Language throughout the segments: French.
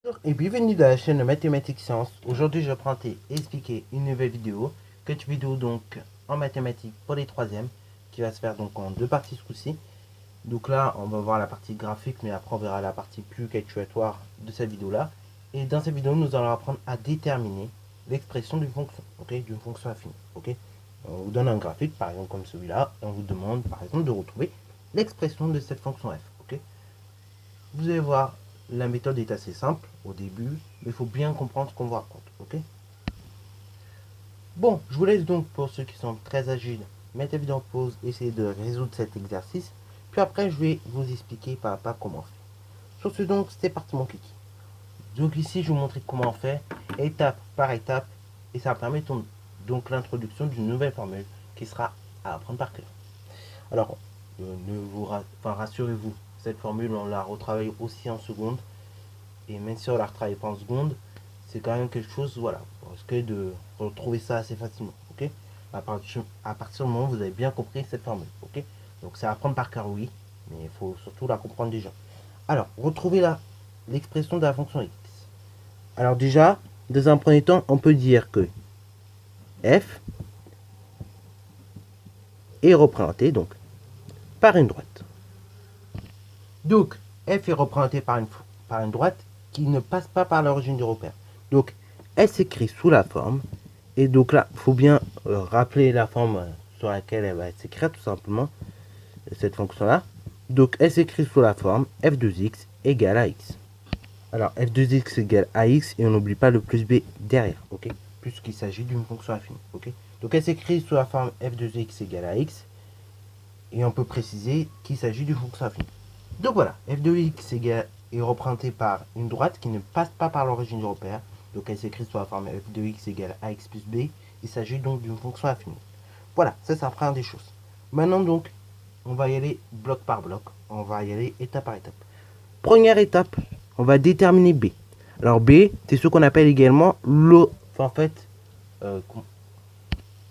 Bonjour et bienvenue dans la chaîne de Mathématiques Sciences. Aujourd'hui, je vais présenter et expliquer une nouvelle vidéo. Cette vidéo donc en mathématiques pour les troisièmes, qui va se faire donc en deux parties ce coup-ci. Donc là, on va voir la partie graphique, mais après on verra la partie plus calculatoire de cette vidéo-là. Et dans cette vidéo, nous allons apprendre à déterminer l'expression d'une fonction, d'une fonction affine. On vous donne un graphique, par exemple comme celui-là, et on vous demande par exemple de retrouver l'expression de cette fonction f. Vous allez voir, la méthode est assez simple au début, mais il faut bien comprendre ce qu'on vous raconte. Bon, je vous laisse donc, pour ceux qui sont très agiles, mettre la vidéo en pause, essayer de résoudre cet exercice. Puis après, je vais vous expliquer pas à pas comment on fait. Sur ce donc, c'est parti mon kiki. Donc ici, je vais vous montrer comment on fait, étape par étape, et ça permet donc l'introduction d'une nouvelle formule qui sera à apprendre par cœur. Alors, rassurez-vous, cette formule, on la retravaille aussi en seconde. Et même si on la retravaille pas en seconde, c'est quand même quelque chose, voilà, parce que de retrouver ça assez facilement. À partir du moment où vous avez bien compris cette formule. Donc c'est à apprendre par cœur, oui, mais il faut surtout la comprendre déjà. Alors, retrouvez l'expression de la fonction x. Alors déjà, dans un premier temps, on peut dire que f est représenté donc par une droite. Donc, f est représenté par une droite qui ne passe pas par l'origine du repère. Donc, elle s'écrit sous la forme. Et donc là, il faut bien rappeler la forme sur laquelle elle va s'écrire, tout simplement, cette fonction-là. Donc, elle s'écrit sous la forme f de x égale à x. Alors, f de x égale à x, et on n'oublie pas le plus b derrière, puisqu'il s'agit d'une fonction affine, Donc, elle s'écrit sous la forme f de x égale à x, et on peut préciser qu'il s'agit d'une fonction affine. Donc voilà, f de x est représenté par une droite qui ne passe pas par l'origine du repère. Donc elle s'écrit sous la forme f de x égale à x plus b. Il s'agit donc d'une fonction affine. Voilà, ça c'est la première des choses. Maintenant donc, on va y aller bloc par bloc. On va y aller étape par étape. Première étape, on va déterminer b. Alors b, c'est ce qu'on appelle également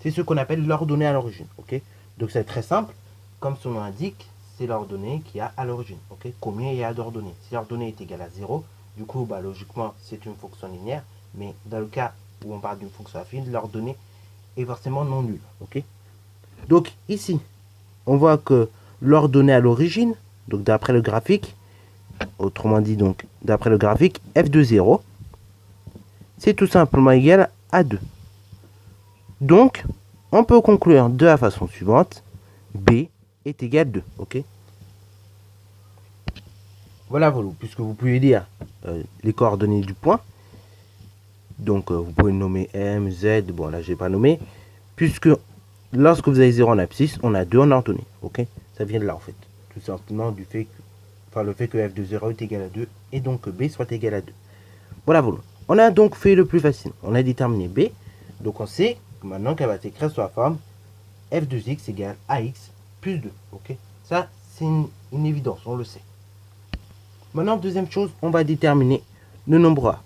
c'est ce qu'on appelle l'ordonnée à l'origine. Donc c'est très simple. Comme son nom l'indique, c'est l'ordonnée qu'il y a à l'origine. Combien il y a d'ordonnées? Si l'ordonnée est égale à 0, du coup, logiquement, c'est une fonction linéaire. Mais dans le cas où on parle d'une fonction affine, l'ordonnée est forcément non nulle. Donc ici, on voit que l'ordonnée à l'origine, donc d'après le graphique, autrement dit donc d'après le graphique, f de 0, c'est tout simplement égal à 2. Donc, on peut conclure de la façon suivante, b est égal à 2. Voilà, puisque vous pouvez lire les coordonnées du point. Donc, vous pouvez nommer M, Z. Bon, là, je n'ai pas nommé. Puisque lorsque vous avez 0 en abscisse, on a 2 en ordonnée. Ça vient de là, en fait. Tout simplement du fait que, le fait que f de 0 est égal à 2 et donc que b soit égal à 2. Voilà. On a donc fait le plus facile. On a déterminé b. Donc, on sait maintenant qu'elle va s'écrire sous la forme f de x égale à x plus 2. Ça, c'est une évidence, on le sait. Maintenant, deuxième chose, on va déterminer le nombre A.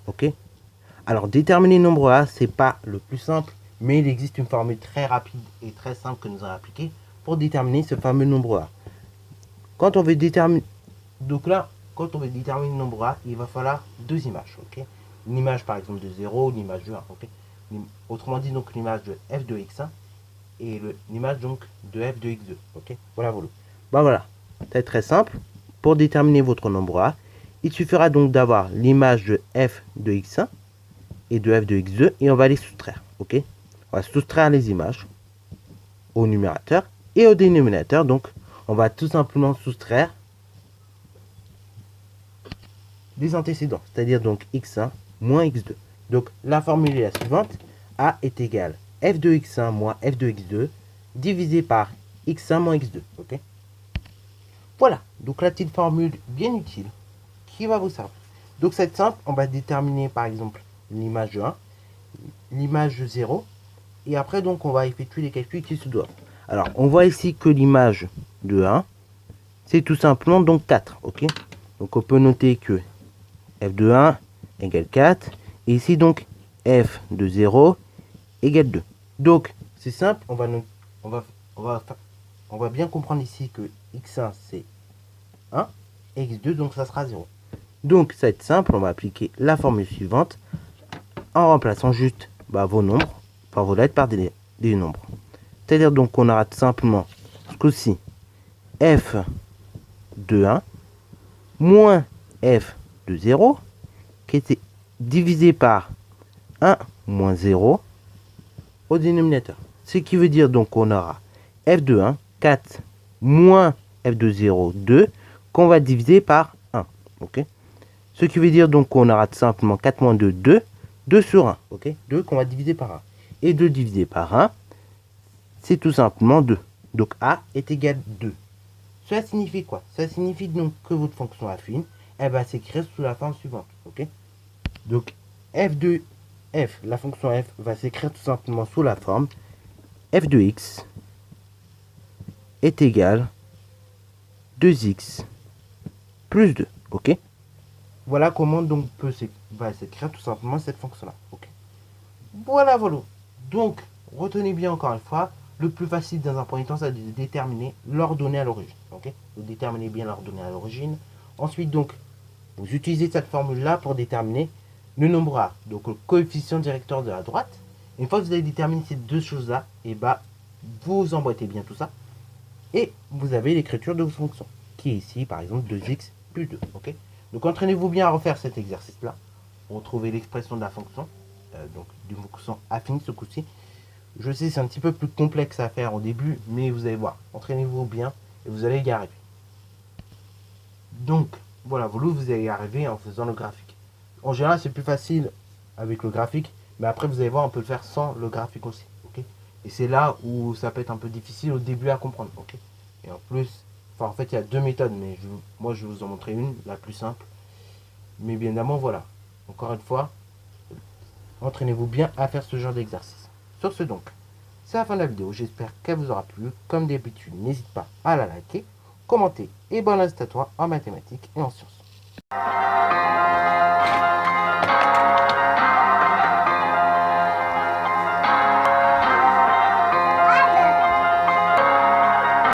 Alors, déterminer le nombre A, c'est pas le plus simple, mais il existe une formule très rapide et très simple que nous allons appliquer pour déterminer ce fameux nombre A. Quand on veut déterminer, quand on veut déterminer le nombre A, il va falloir deux images. Une image par exemple de 0, une image de 1. Autrement dit, donc l'image de f de x1 et l'image donc de f de x2. Voilà. C'est très simple. Pour déterminer votre nombre A, il suffira donc d'avoir l'image de f de x1 et de f de x2 et on va les soustraire. On va soustraire les images au numérateur et au dénominateur. Donc, on va tout simplement soustraire les antécédents, c'est-à-dire donc x1 moins x2. Donc, la formule est la suivante. A est égal à f de x1 moins f de x2 divisé par x1 moins x2. Voilà, donc la petite formule bien utile qui va vous servir. Donc c'est simple, on va déterminer par exemple l'image de 1, l'image de 0, et après donc on va effectuer les calculs qui se doivent. Alors on voit ici que l'image de 1, c'est tout simplement donc 4. Donc on peut noter que f de 1 égale 4, et ici donc f de 0 égale 2. Donc c'est simple, on va bien comprendre ici que x1 c'est 1 et x2 donc ça sera 0. Donc ça va être simple, on va appliquer la formule suivante en remplaçant juste vos nombres, par vos lettres par des nombres. C'est-à-dire donc qu'on aura tout simplement ce coup-ci f de 1 moins f de 0 qui était divisé par 1 moins 0 au dénominateur. Ce qui veut dire donc qu'on aura f de 1, 4 moins f de 0, 2 qu'on va diviser par 1. Ok. Ce qui veut dire donc qu'on aura tout simplement 4 moins 2, 2. 2 sur 1. Ok. 2 qu'on va diviser par 1. Et 2 divisé par 1, c'est tout simplement 2. Donc a est égal à 2. Cela signifie quoi? Ça signifie donc que votre fonction affine, elle va s'écrire sous la forme suivante. Ok. Donc f de f, la fonction f va s'écrire tout simplement sous la forme f de x est égal à 2x plus 2. Ok. Voilà comment donc va s'écrire tout simplement cette fonction-là. Ok. Voilà. Donc, retenez bien encore une fois, le plus facile dans un premier temps, c'est de déterminer l'ordonnée à l'origine. Ok. Vous déterminez bien l'ordonnée à l'origine. Ensuite, donc, vous utilisez cette formule-là pour déterminer le nombre A, donc le coefficient directeur de la droite. Une fois que vous avez déterminé ces deux choses-là, et vous emboîtez bien tout ça. Et vous avez l'écriture de vos fonctions, qui est ici, par exemple, 2x plus 2. Ok. Donc, entraînez-vous bien à refaire cet exercice-là pour trouver l'expression de la fonction, donc d'une fonction affine ce coup-ci. Je sais, c'est un petit peu plus complexe à faire au début, mais vous allez voir. Entraînez-vous bien et vous allez y arriver. Donc, voilà, vous allez y arriver en faisant le graphique. En général, c'est plus facile avec le graphique, mais après, vous allez voir, on peut le faire sans le graphique aussi. Ok. Et c'est là où ça peut être un peu difficile au début à comprendre. Ok. Et en plus, en fait, il y a deux méthodes, mais moi, je vais vous en montrer une, la plus simple. Mais bien évidemment, voilà. Encore une fois, entraînez-vous bien à faire ce genre d'exercice. Sur ce donc, c'est la fin de la vidéo. J'espère qu'elle vous aura plu. Comme d'habitude, n'hésite pas à la liker, commenter et bonne reste à toi en mathématiques et en sciences.